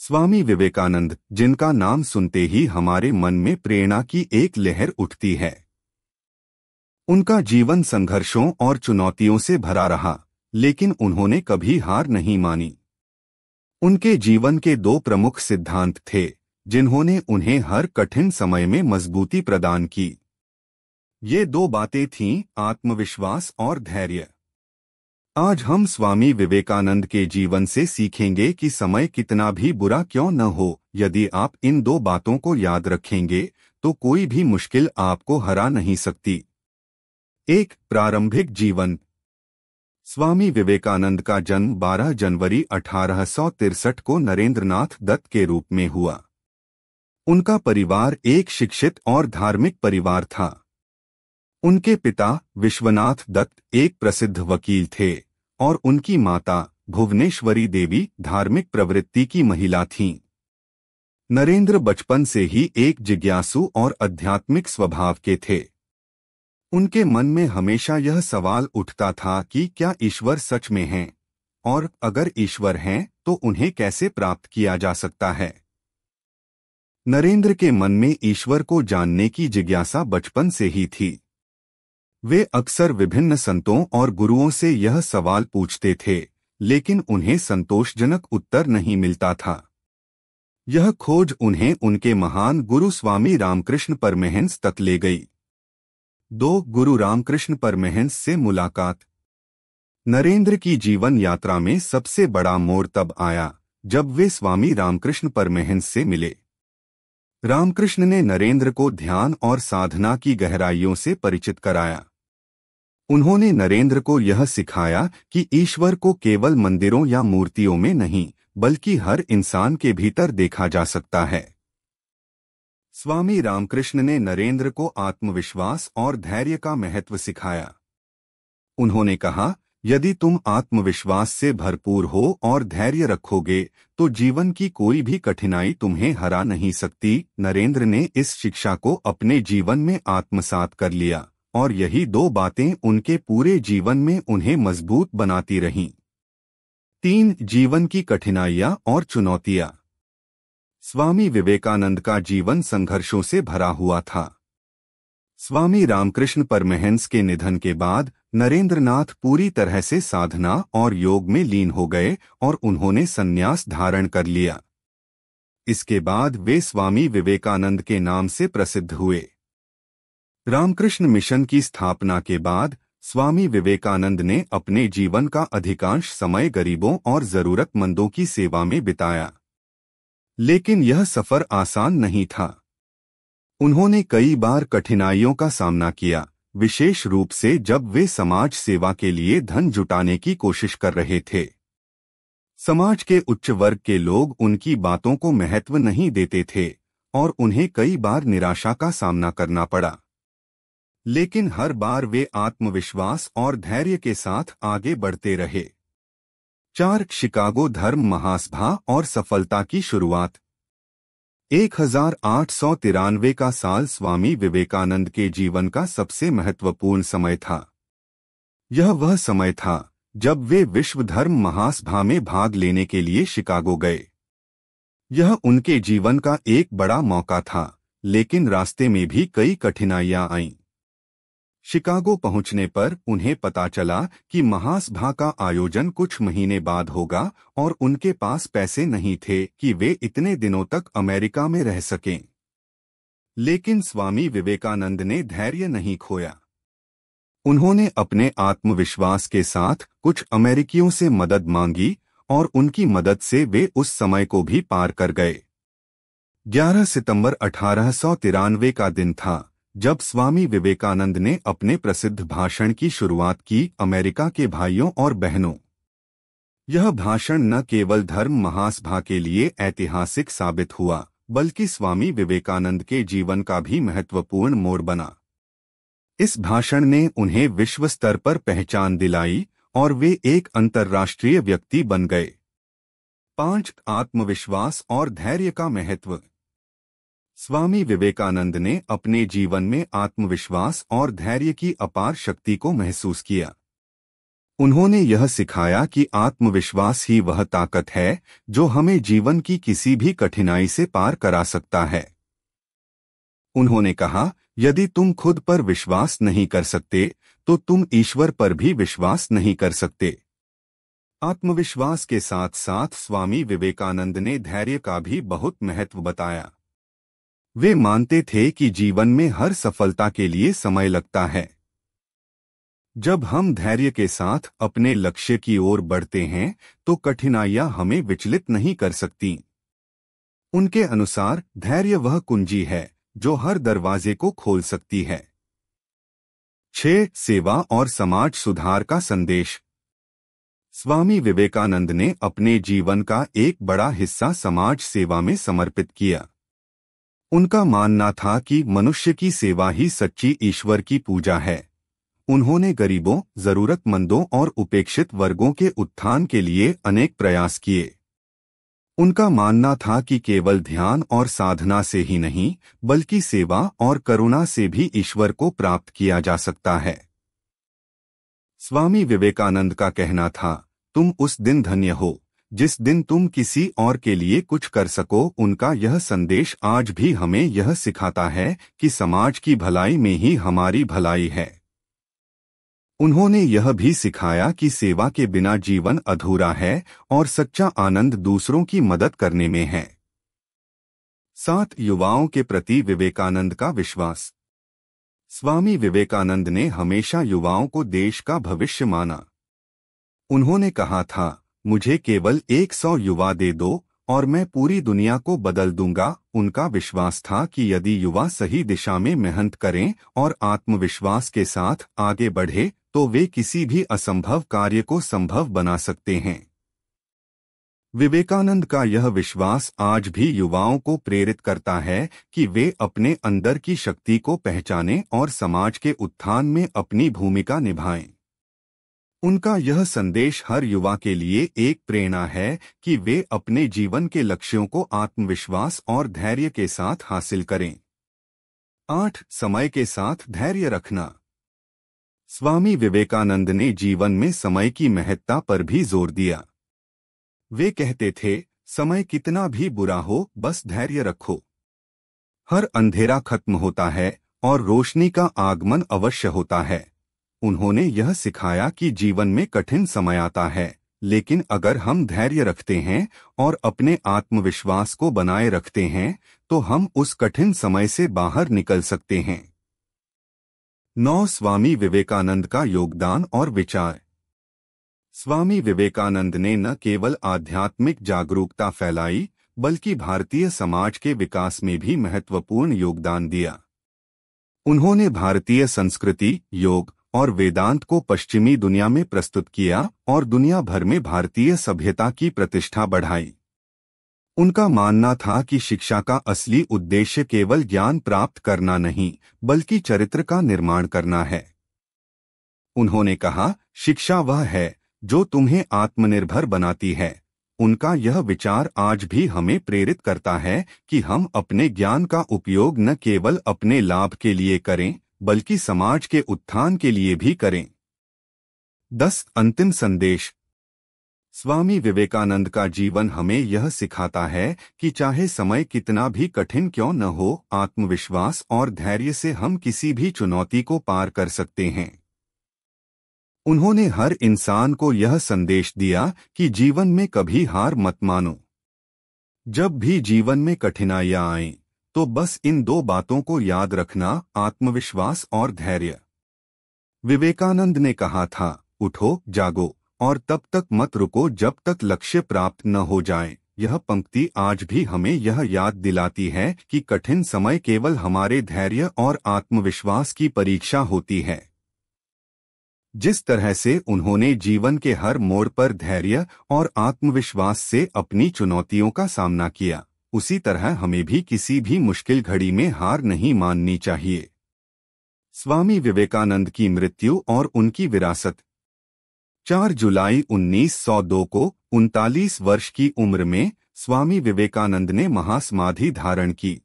स्वामी विवेकानंद, जिनका नाम सुनते ही हमारे मन में प्रेरणा की एक लहर उठती है। उनका जीवन संघर्षों और चुनौतियों से भरा रहा, लेकिन उन्होंने कभी हार नहीं मानी। उनके जीवन के दो प्रमुख सिद्धांत थे, जिन्होंने उन्हें हर कठिन समय में मजबूती प्रदान की। ये दो बातें थीं, आत्मविश्वास और धैर्य। आज हम स्वामी विवेकानंद के जीवन से सीखेंगे कि समय कितना भी बुरा क्यों न हो, यदि आप इन दो बातों को याद रखेंगे तो कोई भी मुश्किल आपको हरा नहीं सकती। एक, प्रारंभिक जीवन। स्वामी विवेकानंद का जन्म 12 जनवरी 1863 को नरेंद्रनाथ दत्त के रूप में हुआ। उनका परिवार एक शिक्षित और धार्मिक परिवार था। उनके पिता विश्वनाथ दत्त एक प्रसिद्ध वकील थे और उनकी माता भुवनेश्वरी देवी धार्मिक प्रवृत्ति की महिला थीं। नरेंद्र बचपन से ही एक जिज्ञासु और आध्यात्मिक स्वभाव के थे। उनके मन में हमेशा यह सवाल उठता था कि क्या ईश्वर सच में हैं, और अगर ईश्वर हैं तो उन्हें कैसे प्राप्त किया जा सकता है। नरेंद्र के मन में ईश्वर को जानने की जिज्ञासा बचपन से ही थी। वे अक्सर विभिन्न संतों और गुरुओं से यह सवाल पूछते थे, लेकिन उन्हें संतोषजनक उत्तर नहीं मिलता था। यह खोज उन्हें उनके महान गुरु स्वामी रामकृष्ण परमहंस तक ले गई। 2, गुरु रामकृष्ण परमहंस से मुलाकात। नरेंद्र की जीवन यात्रा में सबसे बड़ा मोड़ तब आया जब वे स्वामी रामकृष्ण परमहंस से मिले। रामकृष्ण ने नरेंद्र को ध्यान और साधना की गहराइयों से परिचित कराया। उन्होंने नरेंद्र को यह सिखाया कि ईश्वर को केवल मंदिरों या मूर्तियों में नहीं, बल्कि हर इंसान के भीतर देखा जा सकता है। स्वामी रामकृष्ण ने नरेंद्र को आत्मविश्वास और धैर्य का महत्व सिखाया। उन्होंने कहा, यदि तुम आत्मविश्वास से भरपूर हो और धैर्य रखोगे तो जीवन की कोई भी कठिनाई तुम्हें हरा नहीं सकती। नरेंद्र ने इस शिक्षा को अपने जीवन में आत्मसात कर लिया और यही दो बातें उनके पूरे जीवन में उन्हें मजबूत बनाती रहीं। 3, जीवन की कठिनाइयां और चुनौतियां। स्वामी विवेकानंद का जीवन संघर्षों से भरा हुआ था। स्वामी रामकृष्ण परमहंस के निधन के बाद नरेंद्रनाथ पूरी तरह से साधना और योग में लीन हो गए और उन्होंने संन्यास धारण कर लिया। इसके बाद वे स्वामी विवेकानंद के नाम से प्रसिद्ध हुए। रामकृष्ण मिशन की स्थापना के बाद स्वामी विवेकानंद ने अपने जीवन का अधिकांश समय गरीबों और जरूरतमंदों की सेवा में बिताया। लेकिन यह सफर आसान नहीं था। उन्होंने कई बार कठिनाइयों का सामना किया, विशेष रूप से जब वे समाज सेवा के लिए धन जुटाने की कोशिश कर रहे थे। समाज के उच्च वर्ग के लोग उनकी बातों को महत्व नहीं देते थे और उन्हें कई बार निराशा का सामना करना पड़ा। लेकिन हर बार वे आत्मविश्वास और धैर्य के साथ आगे बढ़ते रहे। 4, शिकागो धर्म महासभा और सफलता की शुरुआत। 1893 का साल स्वामी विवेकानंद के जीवन का सबसे महत्वपूर्ण समय था। यह वह समय था जब वे विश्व धर्म महासभा में भाग लेने के लिए शिकागो गए। यह उनके जीवन का एक बड़ा मौका था, लेकिन रास्ते में भी कई कठिनाइयां आईं। शिकागो पहुंचने पर उन्हें पता चला कि महासभा का आयोजन कुछ महीने बाद होगा और उनके पास पैसे नहीं थे कि वे इतने दिनों तक अमेरिका में रह सकें। लेकिन स्वामी विवेकानंद ने धैर्य नहीं खोया। उन्होंने अपने आत्मविश्वास के साथ कुछ अमेरिकियों से मदद मांगी और उनकी मदद से वे उस समय को भी पार कर गए। 11 सितंबर 1893 का दिन था जब स्वामी विवेकानंद ने अपने प्रसिद्ध भाषण की शुरुआत की, अमेरिका के भाइयों और बहनों। यह भाषण न केवल धर्म महासभा के लिए ऐतिहासिक साबित हुआ, बल्कि स्वामी विवेकानंद के जीवन का भी महत्वपूर्ण मोड़ बना। इस भाषण ने उन्हें विश्व स्तर पर पहचान दिलाई और वे एक अंतर्राष्ट्रीय व्यक्ति बन गए। 5, आत्मविश्वास और धैर्य का महत्व। स्वामी विवेकानंद ने अपने जीवन में आत्मविश्वास और धैर्य की अपार शक्ति को महसूस किया। उन्होंने यह सिखाया कि आत्मविश्वास ही वह ताकत है जो हमें जीवन की किसी भी कठिनाई से पार करा सकता है। उन्होंने कहा, यदि तुम खुद पर विश्वास नहीं कर सकते तो तुम ईश्वर पर भी विश्वास नहीं कर सकते। आत्मविश्वास के साथ साथ स्वामी विवेकानंद ने धैर्य का भी बहुत महत्व बताया। वे मानते थे कि जीवन में हर सफलता के लिए समय लगता है। जब हम धैर्य के साथ अपने लक्ष्य की ओर बढ़ते हैं तो कठिनाइयां हमें विचलित नहीं कर सकती। उनके अनुसार धैर्य वह कुंजी है जो हर दरवाजे को खोल सकती है। 6. सेवा और समाज सुधार का संदेश। स्वामी विवेकानंद ने अपने जीवन का एक बड़ा हिस्सा समाज सेवा में समर्पित किया। उनका मानना था कि मनुष्य की सेवा ही सच्ची ईश्वर की पूजा है। उन्होंने गरीबों, जरूरतमंदों और उपेक्षित वर्गों के उत्थान के लिए अनेक प्रयास किए। उनका मानना था कि केवल ध्यान और साधना से ही नहीं, बल्कि सेवा और करुणा से भी ईश्वर को प्राप्त किया जा सकता है। स्वामी विवेकानंद का कहना था, तुम उस दिन धन्य हो जिस दिन तुम किसी और के लिए कुछ कर सको। उनका यह संदेश आज भी हमें यह सिखाता है कि समाज की भलाई में ही हमारी भलाई है। उन्होंने यह भी सिखाया कि सेवा के बिना जीवन अधूरा है और सच्चा आनंद दूसरों की मदद करने में है। 7. युवाओं के प्रति विवेकानंद का विश्वास। स्वामी विवेकानंद ने हमेशा युवाओं को देश का भविष्य माना। उन्होंने कहा था, मुझे केवल 100 युवा दे दो और मैं पूरी दुनिया को बदल दूंगा। उनका विश्वास था कि यदि युवा सही दिशा में मेहनत करें और आत्मविश्वास के साथ आगे बढ़े तो वे किसी भी असंभव कार्य को संभव बना सकते हैं। विवेकानंद का यह विश्वास आज भी युवाओं को प्रेरित करता है कि वे अपने अंदर की शक्ति को पहचानें और समाज के उत्थान में अपनी भूमिका निभाएं। उनका यह संदेश हर युवा के लिए एक प्रेरणा है कि वे अपने जीवन के लक्ष्यों को आत्मविश्वास और धैर्य के साथ हासिल करें। 8. समय के साथ धैर्य रखना। स्वामी विवेकानंद ने जीवन में समय की महत्ता पर भी जोर दिया। वे कहते थे, समय कितना भी बुरा हो, बस धैर्य रखो। हर अंधेरा खत्म होता है और रोशनी का आगमन अवश्य होता है। उन्होंने यह सिखाया कि जीवन में कठिन समय आता है, लेकिन अगर हम धैर्य रखते हैं और अपने आत्मविश्वास को बनाए रखते हैं तो हम उस कठिन समय से बाहर निकल सकते हैं। 9. स्वामी विवेकानंद का योगदान और विचार। स्वामी विवेकानंद ने न केवल आध्यात्मिक जागरूकता फैलाई बल्कि भारतीय समाज के विकास में भी महत्वपूर्ण योगदान दिया। उन्होंने भारतीय संस्कृति, योग और वेदांत को पश्चिमी दुनिया में प्रस्तुत किया और दुनिया भर में भारतीय सभ्यता की प्रतिष्ठा बढ़ाई। उनका मानना था कि शिक्षा का असली उद्देश्य केवल ज्ञान प्राप्त करना नहीं, बल्कि चरित्र का निर्माण करना है। उन्होंने कहा, शिक्षा वह है जो तुम्हें आत्मनिर्भर बनाती है। उनका यह विचार आज भी हमें प्रेरित करता है कि हम अपने ज्ञान का उपयोग न केवल अपने लाभ के लिए करें, बल्कि समाज के उत्थान के लिए भी करें। 10. अंतिम संदेश। स्वामी विवेकानंद का जीवन हमें यह सिखाता है कि चाहे समय कितना भी कठिन क्यों न हो, आत्मविश्वास और धैर्य से हम किसी भी चुनौती को पार कर सकते हैं। उन्होंने हर इंसान को यह संदेश दिया कि जीवन में कभी हार मत मानो। जब भी जीवन में कठिनाइयां आएं, तो बस इन 2 बातों को याद रखना, आत्मविश्वास और धैर्य। विवेकानंद ने कहा था, उठो, जागो और तब तक मत रुको जब तक लक्ष्य प्राप्त न हो जाए। यह पंक्ति आज भी हमें यह याद दिलाती है कि कठिन समय केवल हमारे धैर्य और आत्मविश्वास की परीक्षा होती है। जिस तरह से उन्होंने जीवन के हर मोड़ पर धैर्य और आत्मविश्वास से अपनी चुनौतियों का सामना किया, उसी तरह हमें भी किसी भी मुश्किल घड़ी में हार नहीं माननी चाहिए। स्वामी विवेकानंद की मृत्यु और उनकी विरासत। 4 जुलाई 1902 को 39 वर्ष की उम्र में स्वामी विवेकानंद ने महासमाधि धारण की।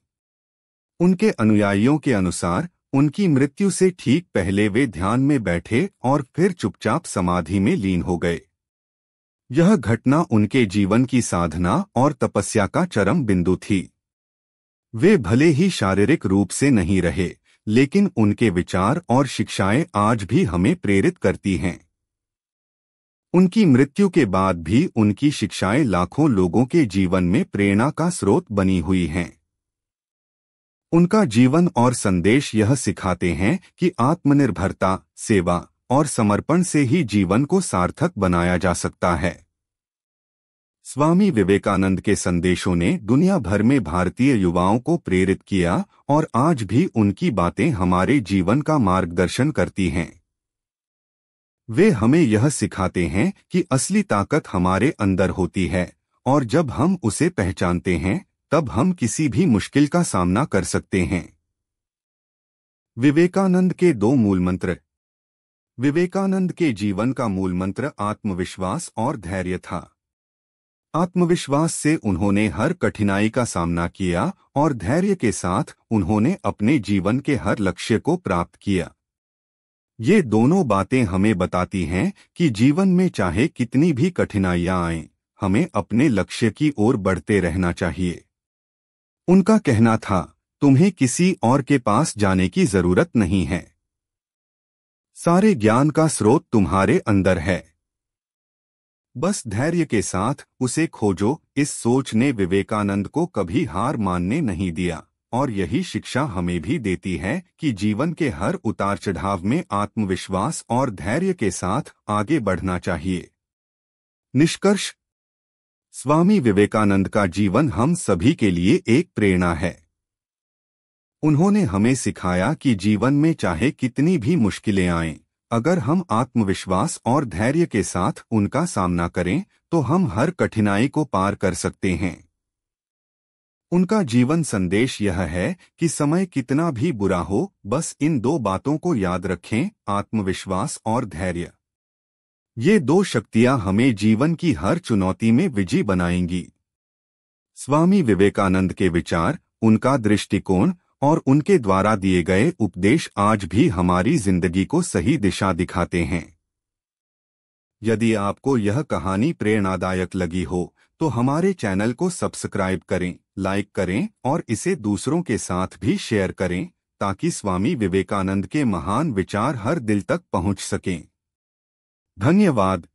उनके अनुयायियों के अनुसार उनकी मृत्यु से ठीक पहले वे ध्यान में बैठे और फिर चुपचाप समाधि में लीन हो गए। यह घटना उनके जीवन की साधना और तपस्या का चरम बिंदु थी। वे भले ही शारीरिक रूप से नहीं रहे, लेकिन उनके विचार और शिक्षाएं आज भी हमें प्रेरित करती हैं। उनकी मृत्यु के बाद भी उनकी शिक्षाएं लाखों लोगों के जीवन में प्रेरणा का स्रोत बनी हुई हैं। उनका जीवन और संदेश यह सिखाते हैं कि आत्मनिर्भरता, सेवा और समर्पण से ही जीवन को सार्थक बनाया जा सकता है। स्वामी विवेकानंद के संदेशों ने दुनिया भर में भारतीय युवाओं को प्रेरित किया और आज भी उनकी बातें हमारे जीवन का मार्गदर्शन करती हैं। वे हमें यह सिखाते हैं कि असली ताकत हमारे अंदर होती है और जब हम उसे पहचानते हैं तब हम किसी भी मुश्किल का सामना कर सकते हैं। विवेकानंद के 2 मूल मंत्र। विवेकानंद के जीवन का मूल मंत्र आत्मविश्वास और धैर्य था। आत्मविश्वास से उन्होंने हर कठिनाई का सामना किया और धैर्य के साथ उन्होंने अपने जीवन के हर लक्ष्य को प्राप्त किया। ये दोनों बातें हमें बताती हैं कि जीवन में चाहे कितनी भी कठिनाइयां आएं, हमें अपने लक्ष्य की ओर बढ़ते रहना चाहिए। उनका कहना था, तुम्हें किसी और के पास जाने की जरूरत नहीं है। सारे ज्ञान का स्रोत तुम्हारे अंदर है, बस धैर्य के साथ उसे खोजो। इस सोच ने विवेकानंद को कभी हार मानने नहीं दिया और यही शिक्षा हमें भी देती है कि जीवन के हर उतार चढ़ाव में आत्मविश्वास और धैर्य के साथ आगे बढ़ना चाहिए। निष्कर्ष, स्वामी विवेकानंद का जीवन हम सभी के लिए एक प्रेरणा है। उन्होंने हमें सिखाया कि जीवन में चाहे कितनी भी मुश्किलें आएं, अगर हम आत्मविश्वास और धैर्य के साथ उनका सामना करें तो हम हर कठिनाई को पार कर सकते हैं। उनका जीवन संदेश यह है कि समय कितना भी बुरा हो, बस इन 2 बातों को याद रखें, आत्मविश्वास और धैर्य। ये 2 शक्तियां हमें जीवन की हर चुनौती में विजयी बनाएंगी। स्वामी विवेकानंद के विचार, उनका दृष्टिकोण और उनके द्वारा दिए गए उपदेश आज भी हमारी जिंदगी को सही दिशा दिखाते हैं। यदि आपको यह कहानी प्रेरणादायक लगी हो तो हमारे चैनल को सब्सक्राइब करें, लाइक करें और इसे दूसरों के साथ भी शेयर करें ताकि स्वामी विवेकानंद के महान विचार हर दिल तक पहुंच सकें। धन्यवाद।